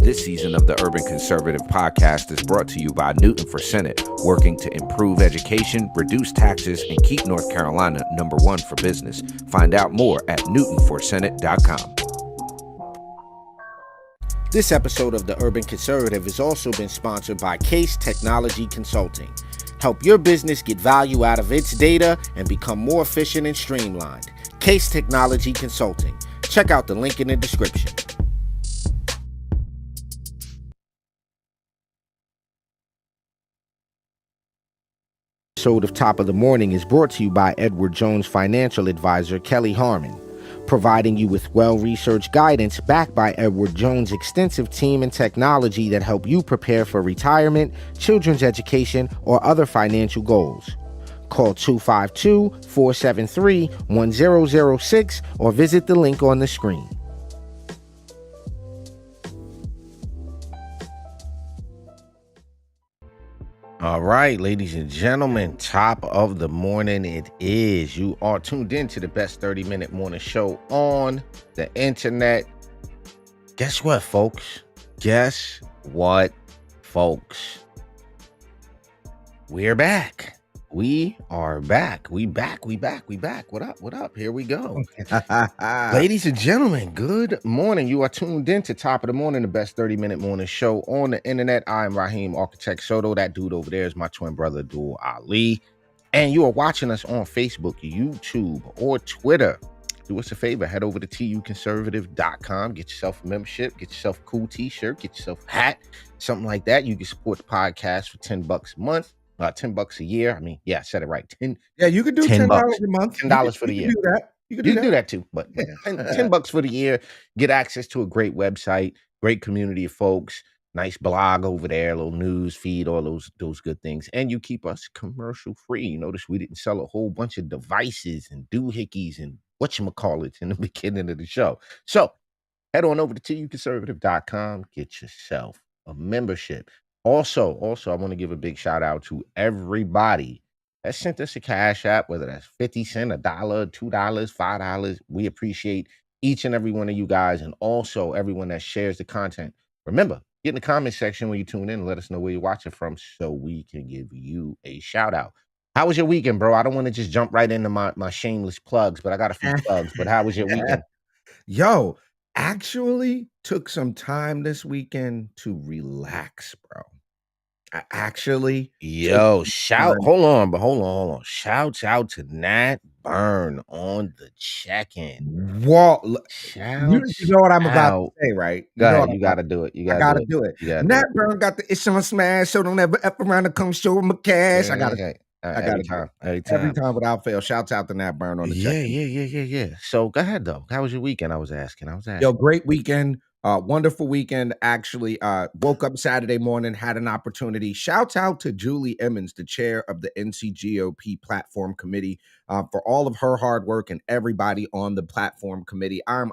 This season of the Urban Conservative Podcast is brought to you by Newton for Senate, working to improve education, reduce taxes, and keep North Carolina #1 for business. Find out more at newtonforsenate.com. This episode of the Urban Conservative has also been sponsored by Case Technology Consulting. Help your business get value out of its data and become more efficient and streamlined. Case Technology Consulting. Check out the link in the description. Episode of Top of the Morning is brought to you by Edward Jones financial advisor Kelly Harmon, providing you with well-researched guidance backed by Edward Jones' extensive team and technology that help you prepare for retirement, children's education, or other financial goals. Call 252-473-1006 or visit the link on the screen. All right, ladies and gentlemen, top of the morning it is. You are tuned in to the best 30-minute morning show on the internet. Guess what, folks? We're back. We are back. We back. What up? Here we go. Ladies and gentlemen, good morning. You are tuned in to Top of the Morning, the best 30-minute morning show on the internet. I'm Raheem Architect Soto. That dude over there is my twin brother, Abdul Ali. And you are watching us on Facebook, YouTube, or Twitter. Do us a favor, head over to tuconservative.com, get yourself a membership, get yourself a cool t-shirt, get yourself a hat, something like that. You can support the podcast for $10 a month. $10 a year. I mean, yeah, I said it right. You could do $10 a month. $10 for the year. You can do that. You can do that too, but $10 for the year. Get access to a great website, great community of folks, nice blog over there, little news feed, all those good things. And you keep us commercial free. You notice we didn't sell a whole bunch of devices and doohickeys and whatchamacallits in the beginning of the show. So head on over to tuconservative.com, get yourself a membership. Also, I want to give a big shout out to everybody that sent us a cash app, whether that's 50 cents, $1, $2, $5. We appreciate each and every one of you guys, and also everyone that shares the content. Remember, get in the comment section when you tune in and let us know where you're watching from so we can give you a shout out. How was your weekend, bro? I don't want to just jump right into my shameless plugs, but I got a few plugs. But how was your weekend? Yo, actually took some time this weekend to relax, bro. I actually hold on. Shouts out to Nat Burn on the check-in. Whoa, you know what I'm about to say, right? Go ahead, you gotta do it. I gotta do it. Nat Burn got the It's on Smash, so don't ever around to come show him a cash. I gotta every time without fail. Shouts out to Nat Burn on the check-in. Yeah. So go ahead though. How was your weekend? I was asking. Yo, great weekend. Wonderful weekend. Actually, woke up Saturday morning, had an opportunity. Shouts out to Julie Emmons, the chair of the NCGOP Platform Committee, for all of her hard work and everybody on the platform committee. I'm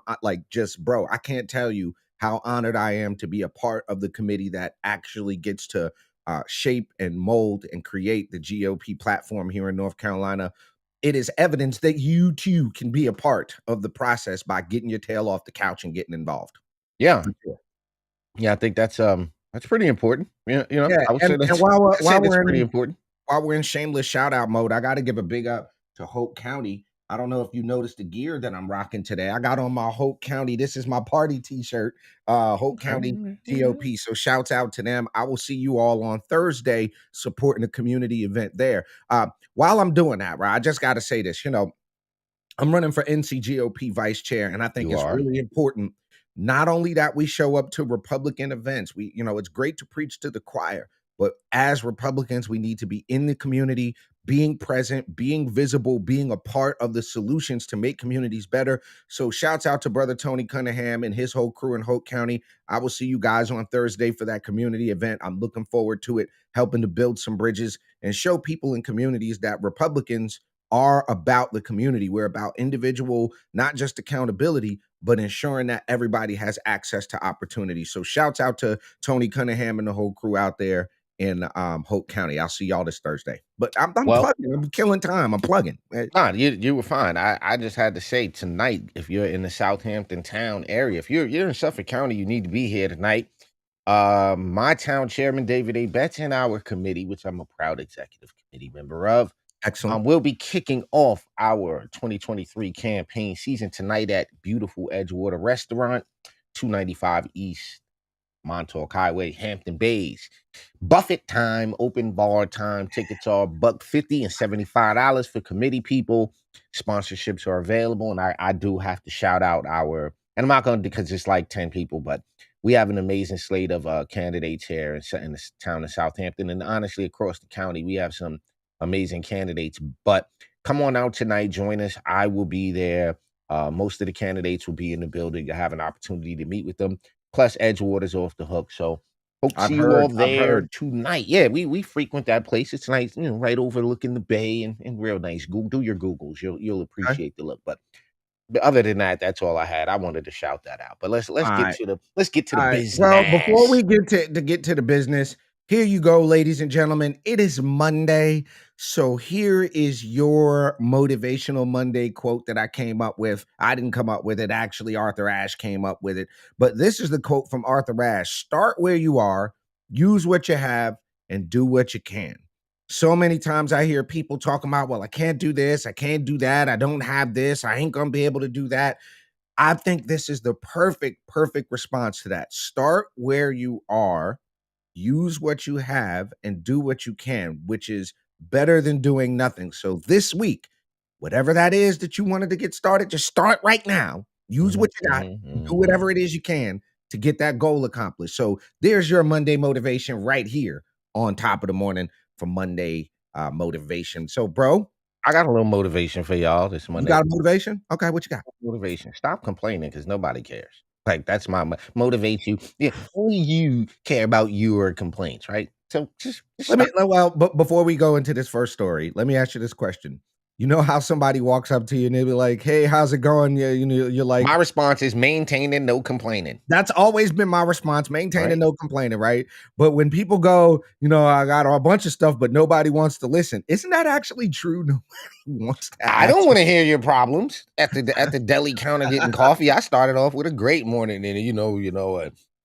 bro, I can't tell you how honored I am to be a part of the committee that actually gets to shape and mold and create the GOP platform here in North Carolina. It is evidence that you too can be a part of the process by getting your tail off the couch and getting involved. Yeah, I think that's pretty important. I would say that's pretty important. While we're in shameless shout out mode, I got to give a big up to Hope County. I don't know if you noticed the gear that I'm rocking today. I got on my Hope County. This is my party t-shirt, Hope County GOP. So shouts out to them. I will see you all on Thursday supporting the community event there. While I'm doing that, right, I just got to say this, I'm running for NCGOP vice chair, and I think You it's are. really important not only that we show up to Republican events. It's great to preach to the choir, but as Republicans, we need to be in the community, being present, being visible, being a part of the solutions to make communities better. So shouts out to brother Tony Cunningham and his whole crew in Hope County. I will see you guys on Thursday for that community event. I'm looking forward to it, helping to build some bridges and show people in communities that Republicans are about the community. We're about individual, not just accountability, but ensuring that everybody has access to opportunity. So shouts out to Tony Cunningham and the whole crew out there in Hope County. I'll see y'all this Thursday. But I'm Well, plugging. I'm killing time. I'm plugging. nah, you were fine. I just had to say tonight, if you're in the Southampton town area, if you're in Suffolk County, you need to be here tonight. My town chairman, David A. Betts, and our committee, which I'm a proud executive committee member of, Excellent. we'll be kicking off our 2023 campaign season tonight at beautiful Edgewater Restaurant, 295 East Montauk Highway, Hampton Bays. Buffet time, open bar time. Tickets are $150 and $75 for committee people. Sponsorships are available, and I do have to shout out and I'm not going to because it's like 10 people, but we have an amazing slate of candidates here in the town of Southampton, and honestly across the county, we have some amazing candidates. But come on out tonight, join us. I will be there. Most of the candidates will be in the building. You'll have an opportunity to meet with them. Plus, Edgewater's off the hook. So hope to see you all I've there heard. tonight. Yeah, we frequent that place. It's nice, right overlooking the bay and real nice. Do your Googles. You'll Okay. appreciate the look. But other than that, that's all I had. I wanted to shout that out. But let's All get right. to the All right. Well, before business. we get to the business, here you go, ladies and gentlemen. It is Monday. So here is your motivational Monday quote that I came up with. I didn't come up with it. Actually, Arthur Ashe came up with it. But this is the quote from Arthur Ashe. Start where you are, use what you have, and do what you can. So many times I hear people talking about, well, I can't do this, I can't do that, I don't have this, I ain't gonna be able to do that. I think this is the perfect response to that. Start where you are, use what you have, and do what you can, which is better than doing nothing. So this week, whatever that is that you wanted to get started, just start right now. Use Mhm, what you got, mhm, do mhm. whatever it is you can to get that goal accomplished. So there's your Monday motivation right here on top of the morning for Monday motivation. So, bro, I got a little motivation for y'all this you Monday. got a motivation? Okay, what you got? Motivation. Stop complaining because nobody cares. Like that's my motivate you. Yeah, only you care about your complaints, right? So just stop. Well, but before we go into this first story, let me ask you this question. You know how somebody walks up to you and they be like, "Hey, how's it going?" Yeah, you're My like, response is maintaining, no complaining. that's always been my response, All maintaining right. no complaining, right? But when people go, I got a bunch of stuff, but nobody wants to listen. Isn't that actually true? Nobody wants to I don't actually. want to hear your problems at the deli counter getting coffee. I started off with a great morning, and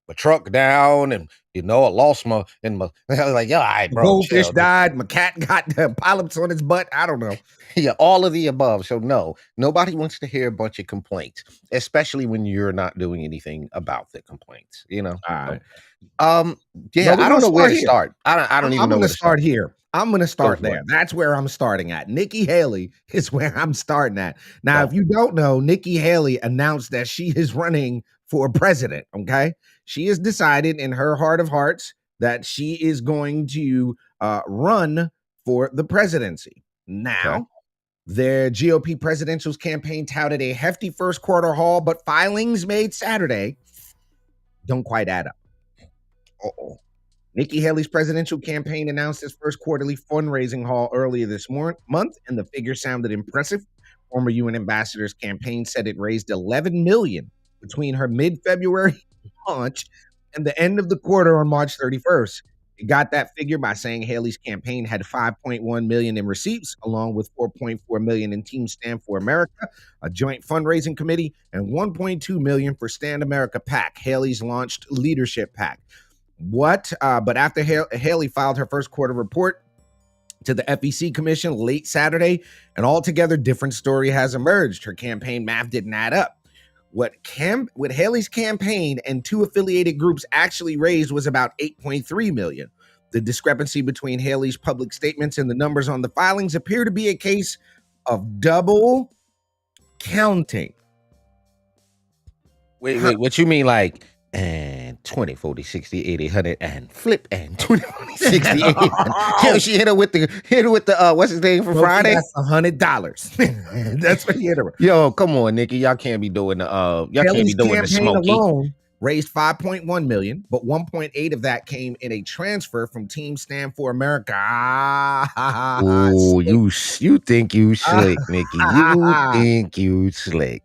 my truck down, and I lost my. I was like, yeah, all right, The bro, goldfish chill. died. My cat got the polyps on his butt. I don't know. Yeah, all of the above. So no, nobody wants to hear a bunch of complaints, especially when you're not doing anything about the complaints, All So, right. um, yeah, Well, we're I gonna don't know where start to here. start. I don't even I'm know gonna where to start. start here. I'm gonna Go start for there. it. That's where I'm starting at. Nikki Haley is where I'm starting at. Now, if Go. you don't know, Nikki Haley announced that she is running for president. Okay. She has decided in her heart of hearts that she is going to run for the presidency. Okay. Now, their GOP presidential campaign touted a hefty first quarter haul, but filings made Saturday don't quite add up. Uh-oh. Nikki Haley's presidential campaign announced its first quarterly fundraising haul earlier this month, and the figure sounded impressive. Former UN ambassador's campaign said it raised $11 million between her mid-February launch and the end of the quarter on March 31st. It got that figure by saying Haley's campaign had 5.1 million in receipts, along with 4.4 million in Team Stand for America, a joint fundraising committee, and 1.2 million for Stand America PAC, Haley's launched leadership PAC. But after Haley filed her first quarter report, to the FEC commission late Saturday, an altogether different story has emerged. Her campaign math didn't add up. What Haley's campaign and two affiliated groups actually raised was about $8.3 million. The discrepancy between Haley's public statements and the numbers on the filings appear to be a case of double counting. Wait, what you mean, like, and 20, 40, 60, 80, 100, and flip, and 20, 40, 60, 80, 100. She hit her with the what's his name for Friday? That's $100. That's what he hit her with. Yo, come on, Nikki. Y'all can't be doing the smoky. Alone raised $5.1 million, but 1.8 of that came in a transfer from Team Stand for America. Oh, you think you slick, Nikki. You think you slick.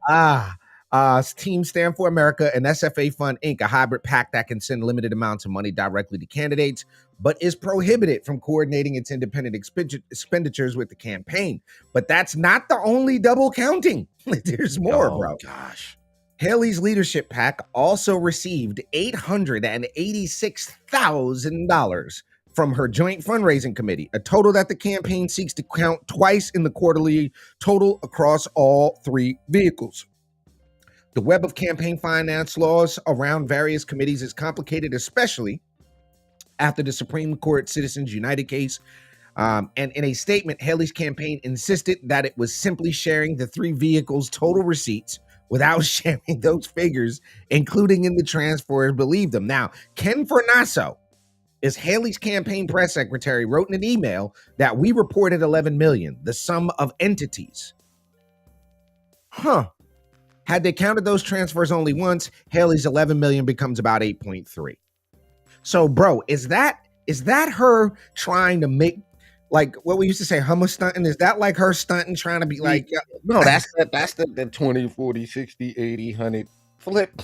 Team Stand for America and SFA Fund Inc., a hybrid PAC that can send limited amounts of money directly to candidates, but is prohibited from coordinating its independent expenditures with the campaign. But that's not the only double counting. There's more, bro. Gosh. Haley's leadership PAC also received $886,000 from her joint fundraising committee, a total that the campaign seeks to count twice in the quarterly total across all three vehicles. The web of campaign finance laws around various committees is complicated, especially after the Supreme Court Citizens United case. And in a statement, Haley's campaign insisted that it was simply sharing the three vehicles' total receipts without sharing those figures, including in the transfers, believe them. Now, Ken Fornasso is Haley's campaign press secretary, wrote in an email that we reported 11 million, the sum of entities. Had they counted those transfers only once, Haley's 11 million becomes about 8.3. So, bro, is that her trying to make, like what we used to say, hummus stunting? Is that like her stunting, trying to be like, no, that's the 20, 40, 60, 80, 100, flip,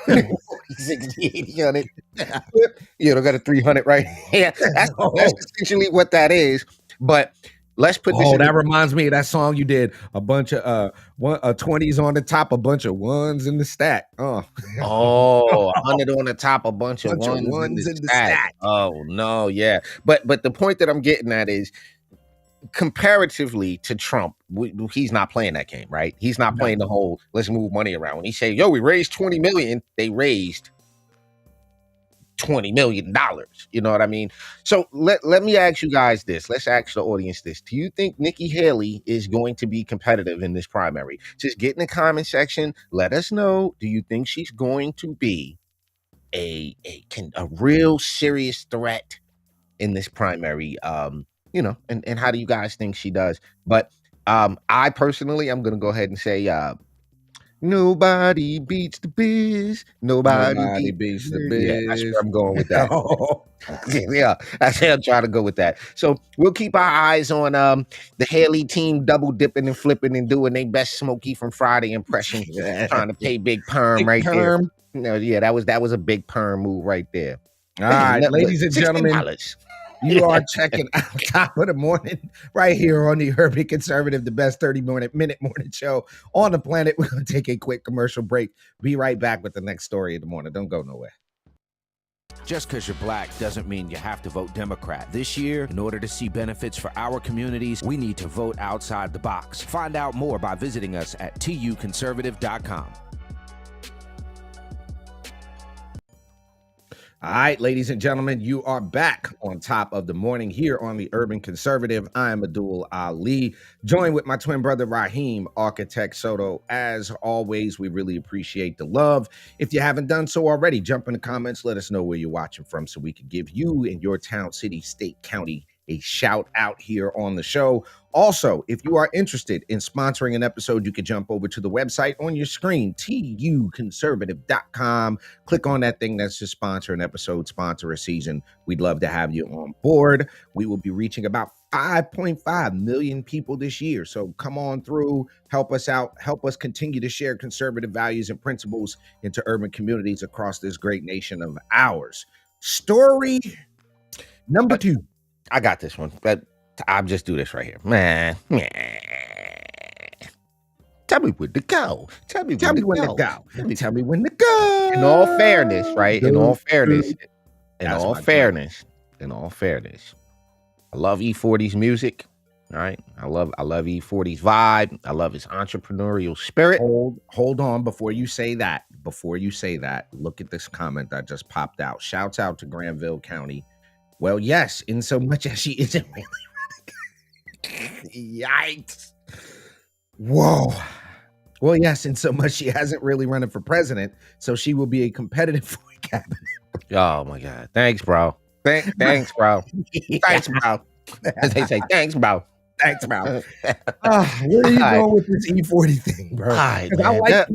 40, 60, 80, 100, flip. You know, got a 300 right here. That's essentially what that is. But let's put this. That reminds me of that song you did. A bunch of 20s on the top, a bunch of ones in the stack. 100 on the top, a bunch of ones in the stack. Oh no, yeah. But the point that I'm getting at is, comparatively to Trump, he's not playing that game, right? He's not playing the whole let's move money around. When he say, yo, we raised 20 million, they raised $20 million. You know what I mean? So let me ask you guys this. Let's ask the audience this. Do you think Nikki Haley is going to be competitive in this primary? Just get in the comment section. Let us know. Do you think she's going to be a real serious threat in this primary? You know, and how do you guys think she does? But I personally, I'm going to go ahead and say, nobody beats the biz. Nobody beats the biz. Yeah, that's where I'm going with that. Yeah, that's how I'm trying to go with that. So we'll keep our eyes on the Haley team double dipping and flipping and doing their best Smokey from Friday impression, trying to pay big perm right there. No, yeah, that was a big perm move right there. All right, ladies and gentlemen. You are checking out Top of the Morning right here on the Urban Conservative, the best 30-minute morning show on the planet. We're going to take a quick commercial break. Be right back with the next story of the morning. Don't go nowhere. Just because you're black doesn't mean you have to vote Democrat. This year, in order to see benefits for our communities, we need to vote outside the box. Find out more by visiting us at tuconservative.com. All right, ladies and gentlemen, you are back on Top of the Morning here on the Urban Conservative. I am Abdul Ali, joined with my twin brother, Raheem Architect Soto. As always, we really appreciate the love. If you haven't done so already, jump in the comments. Let us know where you're watching from so we can give you and your town, city, state, county a shout out here on the show. Also, if you are interested in sponsoring an episode, you can jump over to the website on your screen, tuconservative.com. Click on that thing that's to sponsor an episode, sponsor a season. We'd love to have you on board. We will be reaching about 5.5 million people this year. So come on through, help us out, help us continue to share conservative values and principles into urban communities across this great nation of ours. Story number 2. I got this one, but I'll just do this right here. Man. Tell me when to go. Tell me when to go. Tell me when to go. In all fairness, right? In all fairness, I love E40's music. All right. I love E40's vibe. I love his entrepreneurial spirit. Hold on before you say that. Look at this comment that just popped out. Shouts out to Granville County. Well, yes, in so much as she isn't really running. Yikes. Whoa. Well, yes, in so much she hasn't really running for president, so she will be a competitive for cabinet. Oh my God. Thanks, bro. Thanks, bro. Thanks, bro. As they say, thanks, bro. Thanks, bro. Where are you going with this E40 thing, bro? All right, man. I like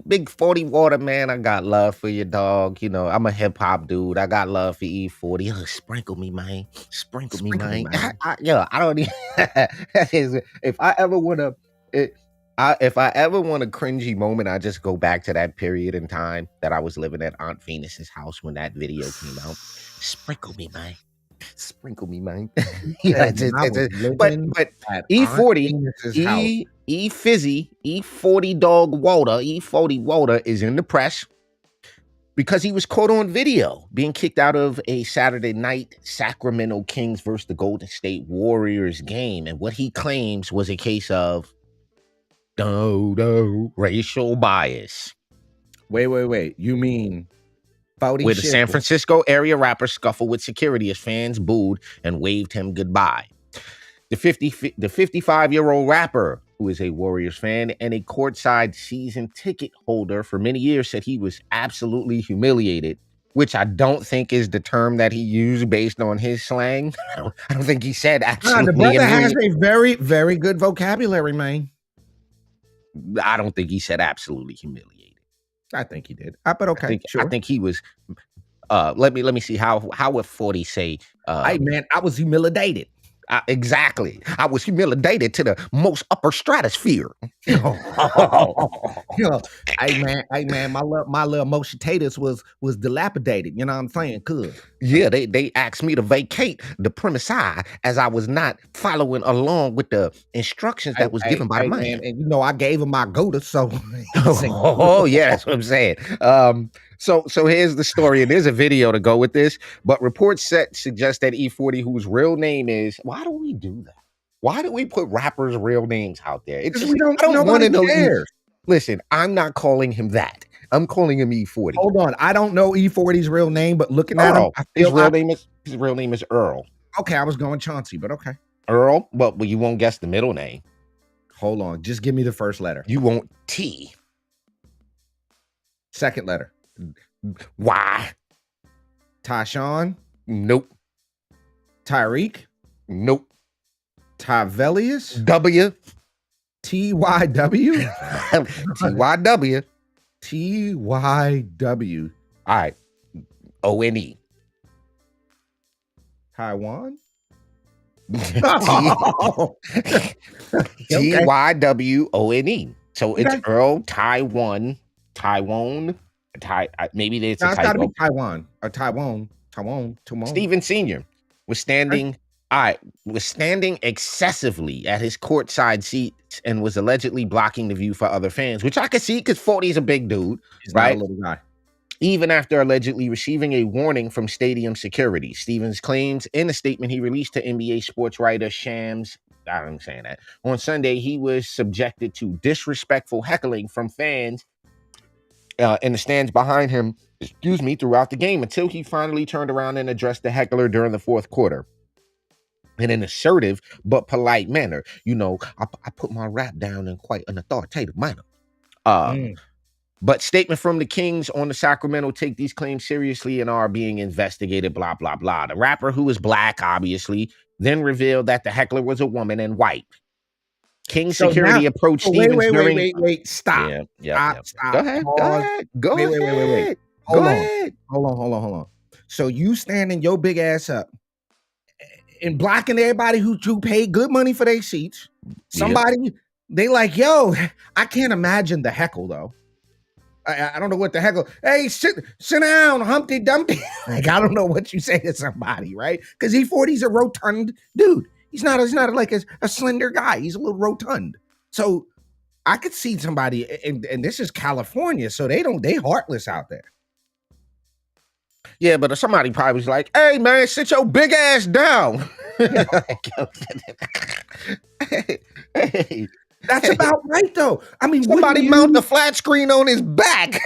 big 40 water, man. I got love for your dog. You know, I'm a hip hop dude. I got love for E40. Sprinkle me, man. Sprinkle me, man. I don't even. If I ever want a cringy moment, I just go back to that period in time that I was living at Aunt Venus's house when that video came out. Sprinkle me, man. Sprinkle me, man. Yeah, but E40, E40 dog Walter, E40 Walter is in the press because he was caught on video being kicked out of a Saturday night Sacramento Kings versus the Golden State Warriors game. And what he claims was a case of racial bias. Wait. You mean where the San Francisco area rapper scuffled with security as fans booed and waved him goodbye. The 55-year-old rapper, who is a Warriors fan and a courtside season ticket holder for many years, said he was absolutely humiliated, which I don't think is the term that he used based on his slang. I don't think he said absolutely. The brother has a very, very good vocabulary, man. I don't think he said absolutely humiliated. I think he did. But okay, I think he was. Let me see how would 40 say. Hey man, I was humiliated. Exactly. I was humiliated to the most upper stratosphere. Hey man, my little motion taters was dilapidated. You know what I'm saying? Good. Yeah, they asked me to vacate the premise as I was not following along with the instructions that was given by the man. And you know, I gave him my Gouda, so yeah, that's what I'm saying. So here's the story, and there's a video to go with this, but reports suggest that E40, whose real name is, why do we do that? Why do we put rappers' real names out there? It's just, I don't want to know. Listen, I'm not calling him that. I'm calling him E40. Hold on, I don't know E40's real name, but looking at him, his real name is Earl. Okay, I was going Chauncey, but okay. Earl, but you won't guess the middle name. Hold on, just give me the first letter. You want T. Second letter. Y. Tyshawn? Nope. Tyreek? Nope. Tyvelius? W. TYW? TYW. TYW. All right. ONE. Taiwan? TYWONE. So it's Earl Taiwan. Maybe it's a typo. It's got to be Taiwan or Taiwan. Stephen Sr. was standing excessively at his courtside seats and was allegedly blocking the view for other fans, which I could see because 40 is a big dude. He's right? Not a little guy. Even after allegedly receiving a warning from stadium security. Stevens claims in a statement he released to NBA sports writer Shams, I'm saying that, on Sunday, he was subjected to disrespectful heckling from fans in the stands behind him, throughout the game until he finally turned around and addressed the heckler during the fourth quarter. In an assertive but polite manner. You know, I put my rap down in quite an authoritative manner. But statement from the Kings on the Sacramento take these claims seriously and are being investigated, blah, blah, blah. The rapper, who is black, obviously, then revealed that the heckler was a woman and white. King security approached Stevens during... Wait, stop. Stop. Go ahead. Wait. Hold on. So you standing your big ass up and blocking everybody who paid good money for their seats. Somebody, they like, yo, I can't imagine the heckle though. I don't know what the heckle. Hey, sit down, Humpty Dumpty. Like, I don't know what you say to somebody, right? Because E40's a rotund dude. He's not like a slender guy. He's a little rotund. So I could see somebody, and this is California, so they heartless out there. Yeah, but somebody probably was like, "Hey, man, sit your big ass down." hey, That's hey, about right, though. I mean, wouldn't somebody mount the you? flat screen on his back.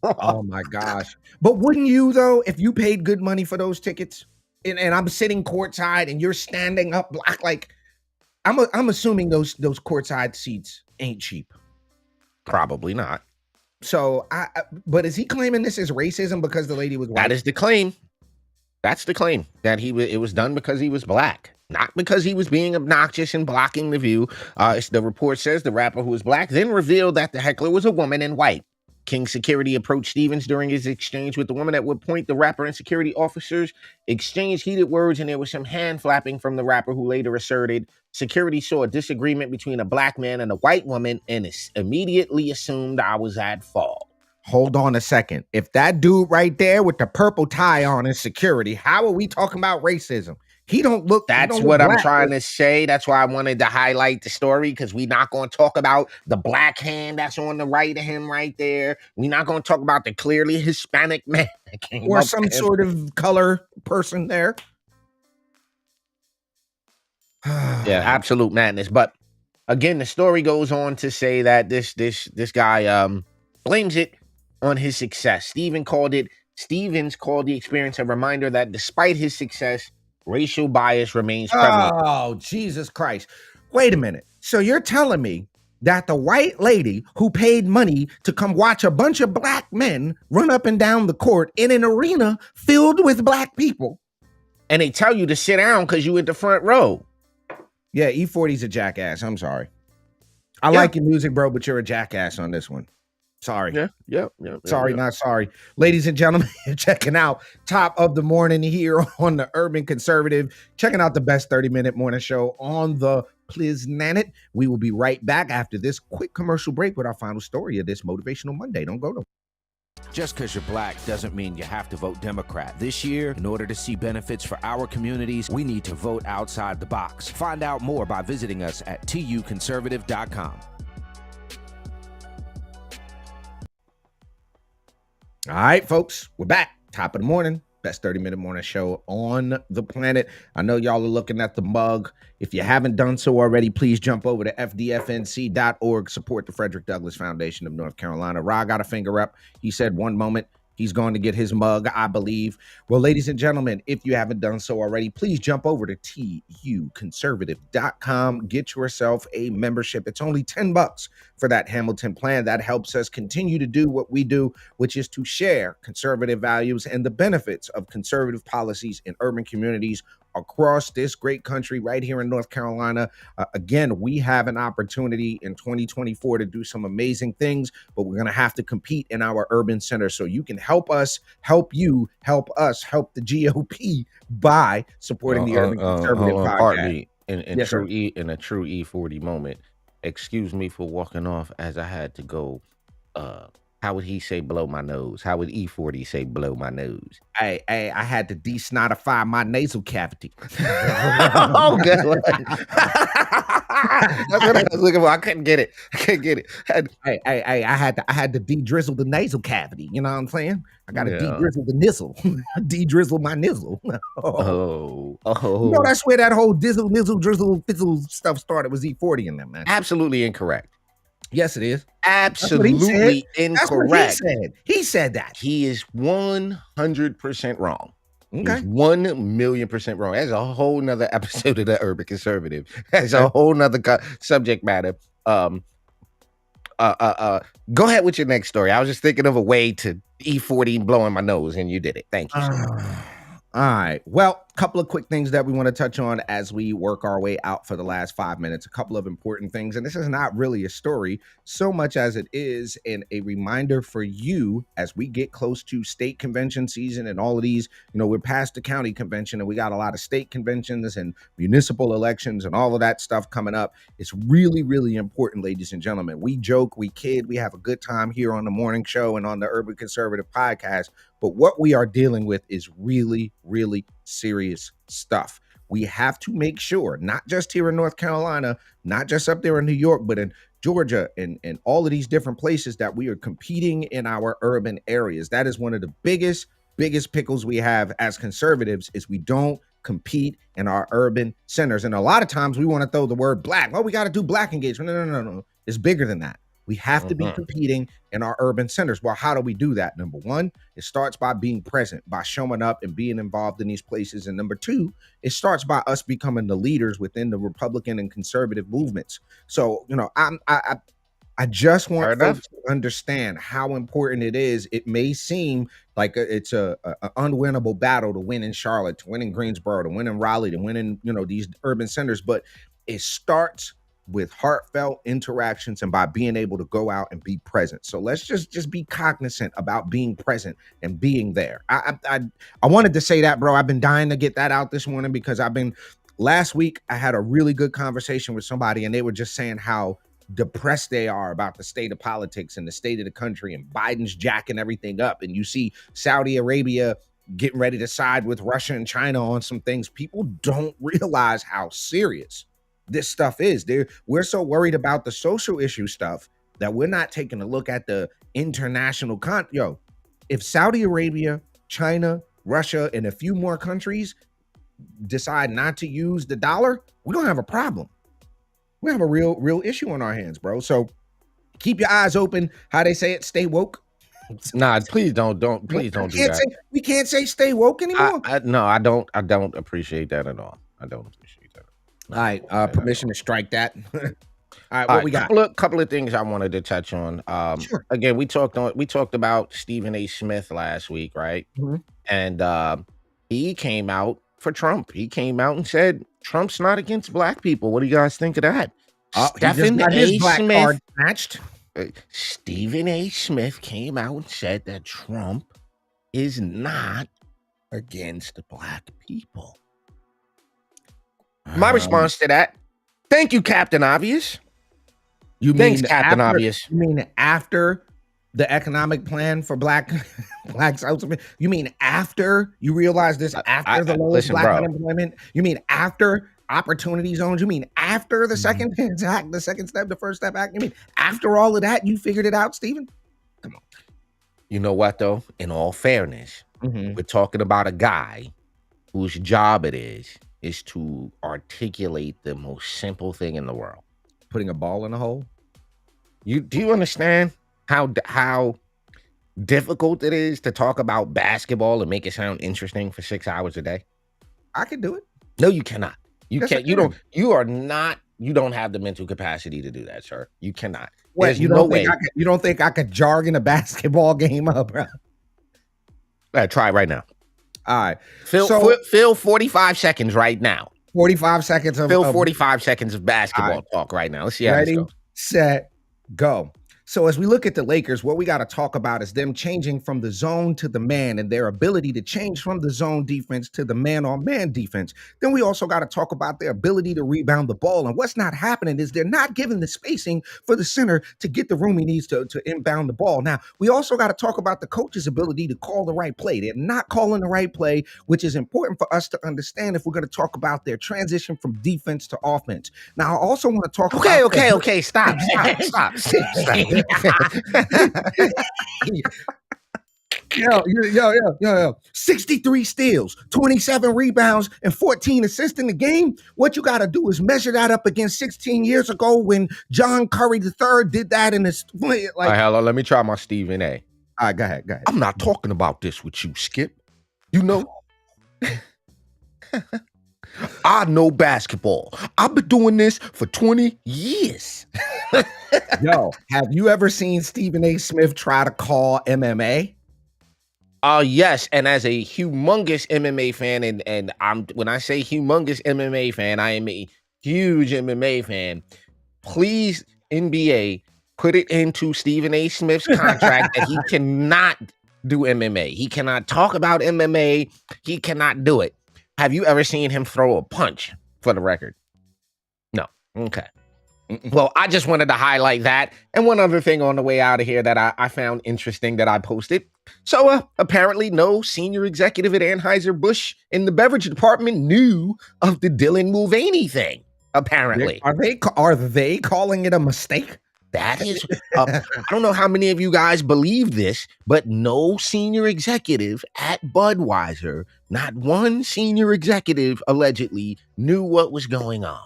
Oh my gosh. But wouldn't you though, if you paid good money for those tickets and I'm sitting courtside and you're standing up block like I'm assuming those courtside seats ain't cheap. Probably not. So but is he claiming this is racism because the lady was white? That is the claim. That's the claim that it was done because he was black, not because he was being obnoxious and blocking the view. The report says the rapper, who was black, then revealed that the heckler was a woman and white. King Security approached Stevens during his exchange with the woman. At what point the rapper and security officers exchanged heated words, and there was some hand flapping from the rapper, who later asserted security saw a disagreement between a black man and a white woman and immediately assumed I was at fault. Hold on a second. If that dude right there with the purple tie on is security, how are we talking about racism? He don't look. That's what I'm trying to say. That's why I wanted to highlight the story, because we're not going to talk about the black hand that's on the right of him right there. We're not going to talk about the clearly Hispanic man that came or up some sort of color person there. Yeah, absolute madness. But again, the story goes on to say that this guy blames it on his success. Stevens called the experience a reminder that despite his success, racial bias remains prevalent. Oh, Jesus Christ. Wait a minute. So you're telling me that the white lady who paid money to come watch a bunch of black men run up and down the court in an arena filled with black people, and they tell you to sit down because you at the front row. Yeah, E40's a jackass. I'm sorry. I like your music, bro, but you're a jackass on this one. Sorry. Yeah. Sorry, not sorry. Ladies and gentlemen, you're checking out Top of the Morning here on the Urban Conservative. Checking out the best 30-minute morning show on the Planet. We will be right back after this quick commercial break with our final story of this Motivational Monday. Don't go to. Just because you're black doesn't mean you have to vote Democrat. This year, in order to see benefits for our communities, we need to vote outside the box. Find out more by visiting us at tuconservative.com. All right, folks, we're back. Top of the morning, best 30-minute morning show on the planet. I know y'all are looking at the mug. If you haven't done so already, please jump over to fdfnc.org. Support the Frederick Douglass Foundation of North Carolina. Ra got a finger up. He said one moment he's going to get his mug, I believe. Well, ladies and gentlemen, if you haven't done so already, please jump over to tuconservative.com. Get yourself a membership. It's only $10 for that Hamilton plan. That helps us continue to do what we do, which is to share conservative values and the benefits of conservative policies in urban communities across this great country right here in North Carolina. Again, we have an opportunity in 2024 to do some amazing things, but we're going to have to compete in our urban center. So you can help us, help you, help us, help the GOP by supporting the Urban Conservative podcast. Pardon me. In a true E40 moment, excuse me for walking off as I had to go. How would he say blow my nose? How would E40 say blow my nose? Hey, I had to desnotify my nasal cavity. Oh, good. That's what I was looking for. I couldn't get it. Hey, I had to de-drizzle the nasal cavity. You know what I'm saying? I got to de-drizzle the nizzle. De-drizzle my nizzle. Oh. You know, that's where that whole dizzle, nizzle, drizzle, fizzle stuff started, was E40 in them, man. Absolutely incorrect. Yes, it is. Absolutely incorrect. That's what he said. He said that. He is 100% wrong. Okay. He's 1,000,000% wrong. That's a whole nother episode of the Urban Conservative. That's a whole nother subject matter. Go ahead with your next story. I was just thinking of a way to E40 blowing my nose, and you did it. Thank you, sir. All right. Well, a couple of quick things that we want to touch on as we work our way out for the last 5 minutes. A couple of important things. And this is not really a story so much as it is a reminder for you as we get close to state convention season and all of these. You know, we're past the county convention and we got a lot of state conventions and municipal elections and all of that stuff coming up. It's really, really important, ladies and gentlemen. We joke, we kid, we have a good time here on the morning show and on the Urban Conservative podcast. But what we are dealing with is really, really serious stuff. We have to make sure, not just here in North Carolina, not just up there in New York, but in Georgia and all of these different places, that we are competing in our urban areas. That is one of the biggest biggest pickles we have as conservatives is we don't compete in our urban centers. And a lot of times we want to throw the word black. Oh, we got to do black engagement. No. It's bigger than that. We have to be competing in our urban centers. Well, how do we do that? Number one, it starts by being present, by showing up and being involved in these places. And number two, it starts by us becoming the leaders within the Republican and conservative movements. So, I just want folks to understand how important it is. It may seem like it's a unwinnable battle to win in Charlotte, to win in Greensboro, to win in Raleigh, to win in these urban centers, but it starts with heartfelt interactions and by being able to go out and be present. So let's just be cognizant about being present and being there. I wanted to say that, bro. I've been dying to get that out this morning because last week I had a really good conversation with somebody and they were just saying how depressed they are about the state of politics and the state of the country, and Biden's jacking everything up. And you see Saudi Arabia getting ready to side with Russia and China on some things. People don't realize how serious this stuff is. We're so worried about the social issue stuff that we're not taking a look at the international if Saudi Arabia, China, Russia, and a few more countries decide not to use the dollar, we don't have a problem. We have a real issue on our hands, bro. So keep your eyes open. How they say it, stay woke. Nah, please don't do that. We can't say stay woke anymore. No, I don't appreciate that at all. I don't appreciate that. All right, permission to strike that. All right, what we got? Couple of things I wanted to touch on. Sure. Again, we talked about Stephen A. Smith last week, right? Mm-hmm. And he came out for Trump. He came out and said Trump's not against black people. What do you guys think of that? Stephen A. Smith matched. Stephen A. Smith came out and said that Trump is not against black people. My response to that, thank you, Captain Obvious. Thanks, Captain Obvious. You mean after the economic plan for blacks? You mean after you realize this? After the lowest black unemployment? You mean after opportunity zones? You mean after the second act, the second step, the first step act? You mean after all of that, you figured it out, Stephen? Come on. You know what, though? In all fairness, we're talking about a guy whose job it is to articulate the most simple thing in the world. Putting a ball in a hole? Do you understand how difficult it is to talk about basketball and make it sound interesting for 6 hours a day? I can do it. No, you cannot. You can't. You don't have the mental capacity to do that, sir. You cannot. Wait, you don't think I could jargon a basketball game up, bro? Try it right now. All right. Fill 45 seconds right now. 45 seconds of 45 seconds of basketball talk right now. Let's see how this goes. Set, go. So as we look at the Lakers, what we got to talk about is them changing from the zone to the man and their ability to change from the zone defense to the man-on-man defense. Then we also got to talk about their ability to rebound the ball. And what's not happening is they're not giving the spacing for the center to get the room he needs to inbound the ball. Now, we also got to talk about the coach's ability to call the right play. They're not calling the right play, which is important for us to understand if we're going to talk about their transition from defense to offense. Now, I also want to talk about... Okay, stop. Yo. 63 steals, 27 rebounds, and 14 assists in the game. What you got to do is measure that up against 16 years ago when John Curry III did that in his... All right, hello, let me try my Stephen A. All right, go ahead. I'm not talking about this with you, Skip. You know... I know basketball. I've been doing this for 20 years. Yo, have you ever seen Stephen A. Smith try to call MMA? Yes, and as a humongous MMA fan, and when I say humongous MMA fan, I am a huge MMA fan. Please, NBA, put it into Stephen A. Smith's contract that he cannot do MMA. He cannot talk about MMA. He cannot do it. Have you ever seen him throw a punch, for the record? No. Okay. Well, I just wanted to highlight that. And one other thing on the way out of here that I found interesting that I posted. So apparently no senior executive at Anheuser-Busch in the beverage department knew of the Dylan Mulvaney thing, apparently. Are they calling it a mistake? That is, I don't know how many of you guys believe this, but no senior executive at Budweiser, not one senior executive allegedly knew what was going on.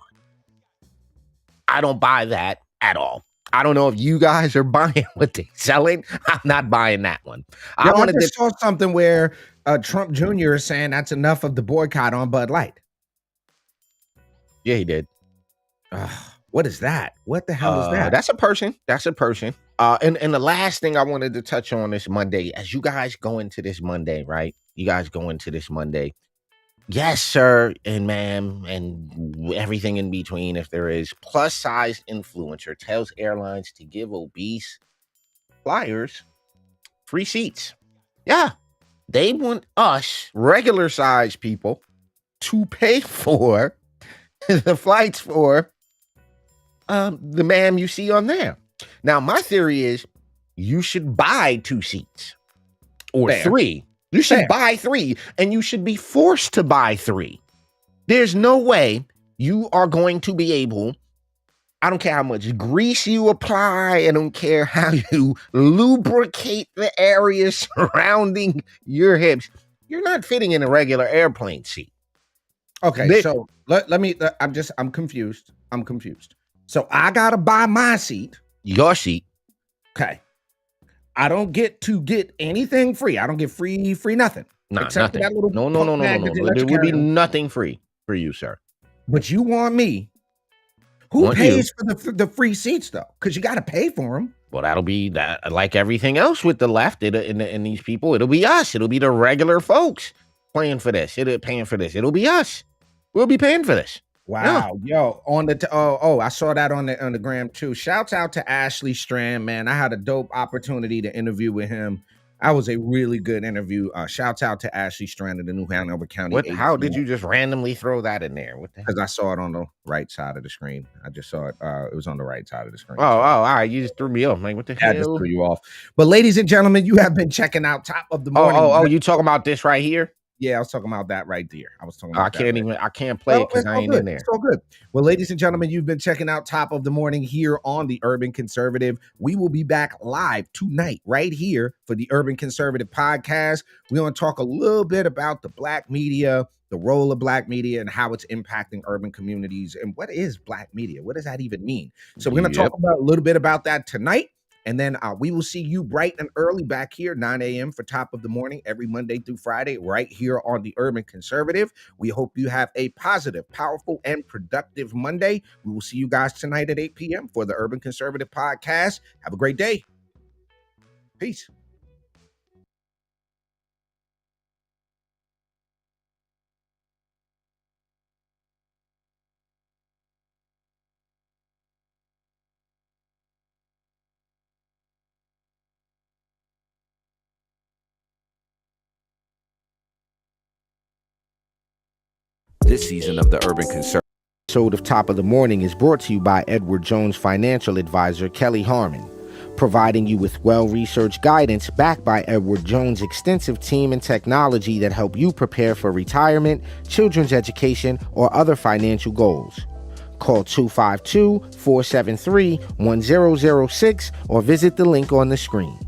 I don't buy that at all. I don't know if you guys are buying what they're selling. I'm not buying that one. I just saw something where Trump Jr. is saying that's enough of the boycott on Bud Light. Yeah, he did. What is that? What the hell is that? That's a person. That's a person. And the last thing I wanted to touch on this Monday, as you guys go into this Monday, right? You guys go into this Monday. Yes, sir, and ma'am, and everything in between, if there is, plus-size influencer tells airlines to give obese flyers free seats. Yeah, they want us, regular-sized people, to pay for the flights for the ma'am you see on there. Now, my theory is you should buy 2 seats or Fair. 3. You should buy 3, and you should be forced to buy 3. There's no way you are going to be able, I don't care how much grease you apply, I don't care how you lubricate the area surrounding your hips. You're not fitting in a regular airplane seat. Okay, so let me, I'm confused. So I got to buy my seat. Your seat. Okay. I don't get to get anything free. I don't get free nothing. Nah, nothing. No. There will be nothing free for you, sir. But you want me? Who pays for the free seats though? Because you got to pay for them. Well, that'll be that. Like everything else with the left, and these people, it'll be us. It'll be the regular folks paying for this. It'll be us. We'll be paying for this. Wow, yo, on the I saw that on the gram too. Shouts out to Ashley Strand, man. I had a dope opportunity to interview with him. That was a really good interview. Shouts out to Ashley Strand of the New Hanover County. How did you just randomly throw that in there? Because I saw it on the right side of the screen. I just saw it. It was on the right side of the screen. Oh, all right. You just threw me off. Like, what the hell? I just threw you off. But ladies and gentlemen, you have been checking out Top of the Morning. Oh, you talking about this right here? Yeah, I was talking about that right there. I can't play it because I ain't in there. It's all good. Well, ladies and gentlemen, you've been checking out Top of the Morning here on the Urban Conservative. We will be back live tonight right here for the Urban Conservative podcast. We're going to talk a little bit about the Black media, the role of Black media, and how it's impacting urban communities. And what is Black media? What does that even mean? So we're going to talk about a little bit about that tonight. And then we will see you bright and early back here, 9 a.m. for Top of the Morning every Monday through Friday, right here on the Urban Conservative. We hope you have a positive, powerful, and productive Monday. We will see you guys tonight at 8 p.m. for the Urban Conservative podcast. Have a great day. Peace. This season of the Urban Conservative episode of Top of the Morning is brought to you by Edward Jones financial advisor Kelly Harmon, providing you with well-researched guidance backed by Edward Jones' extensive team and technology that help you prepare for retirement, children's education, or other financial goals. Call 252-473-1006 or visit the link on the screen.